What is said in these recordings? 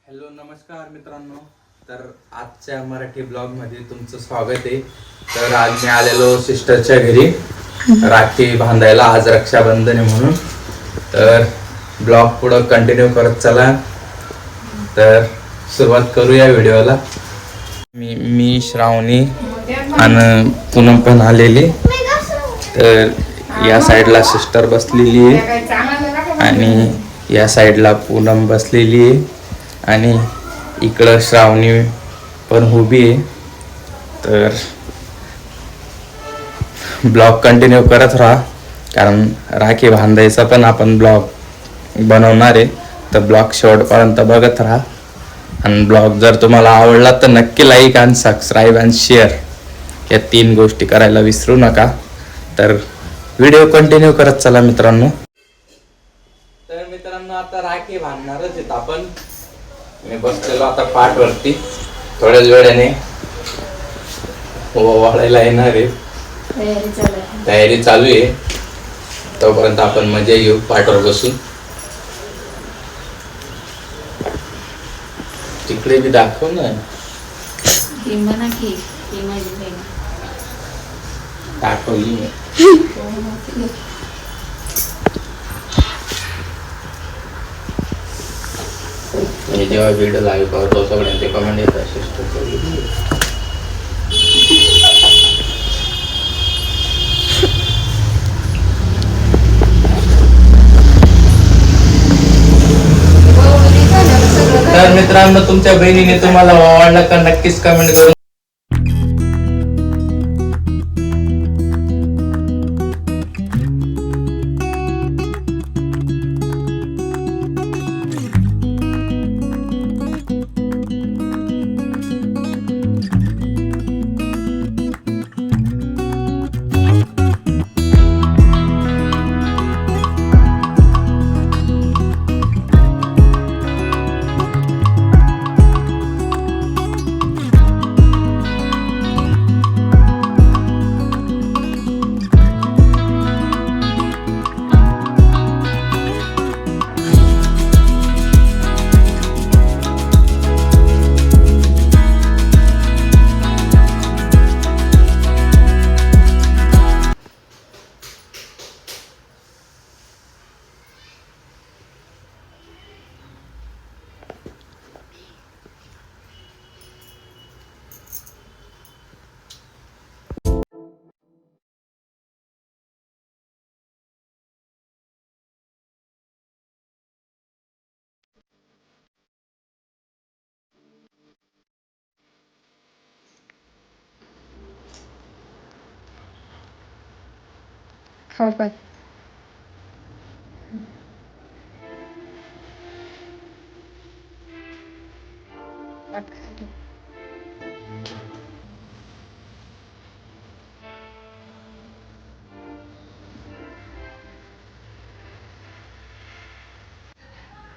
Hello नमस्कार मित्रांनो. तर आजच्या मराठी ब्लॉगमध्ये तुमचं स्वागत आहे. तर आज मी आलेलो सिस्टरच्या घरी राखी बांधायला. आज रक्षाबंधन आहे म्हणून. तर ब्लॉग पुढं कंटिन्यू करत चला. तर सुरुवात करूया व्हिडिओला. मी श्रावणी आणि पूनम पण आलेली. तर या साईडला सिस्टर बसलेली आहे आणि या साईडला पूनम बसलेली आहे आणि इकडं श्रावणी पण उभी आहे. तर ब्लॉग कंटिन्यू करत राहा, कारण राखी बांधायचा पण आपण ब्लॉग बनवणार आहे. तर ब्लॉग शेवटपर्यंत बघत राहा. आणि ब्लॉग जर तुम्हाला आवडला तर नक्की लाईक आणि सबस्क्राईब आणि शेअर या 3 गोष्टी करायला विसरू नका. तर व्हिडिओ कंटिन्यू करत चला मित्रांनो. तर मित्रांनो आता राखी बांधणारच आहेत आपण. मी बसलेलो आता पाठवरती. थोड्याच वेळाने वाढायला येणार आहे. तयारी चालू आहे. तोपर्यंत आपण मजा घेऊ पाठवर बसून. तिकडे बी दाखव ना. दाखवली मी. मी जेव्हा व्हिडिओ लाईव्ह करतो सगळ्यांचे कमेंट येतात तर मित्रांनो तुमच्या बहिणीने तुम्हाला आवडला का नक्कीच कमेंट करून. खाऊ पाय.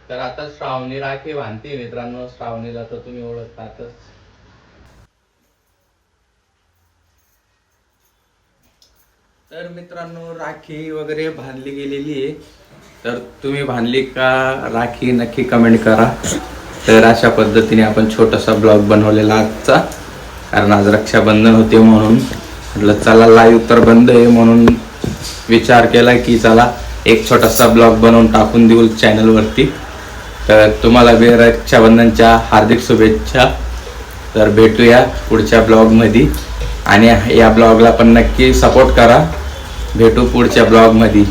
तर आता श्रावणी राखी बांधते मित्रांनो. श्रावणीला तर तुम्ही ओळखतातच. तर मित्रांनो राखी वगैरे बांधली गेलेली आहे. तर तुम्ही बांधली का राखी नक्की कमेंट करा. तर अशा पद्धतीने आपण छोटासा ब्लॉग बनवलेला आजचा, कारण आज रक्षाबंधन होते म्हणून म्हटलं चला लाईव्ह तर बंद आहे म्हणून विचार केला की चला एक छोटासा ब्लॉग बनवून टाकून देऊ चॅनलवरती. तर तुम्हाला बी रक्षाबंधनच्या हार्दिक शुभेच्छा. तर भेटूया पुढच्या ब्लॉगमध्ये आणि या ब्लॉगला पण नक्की सपोर्ट करा. भेटू पुढच्या ब्लॉगमध्ये.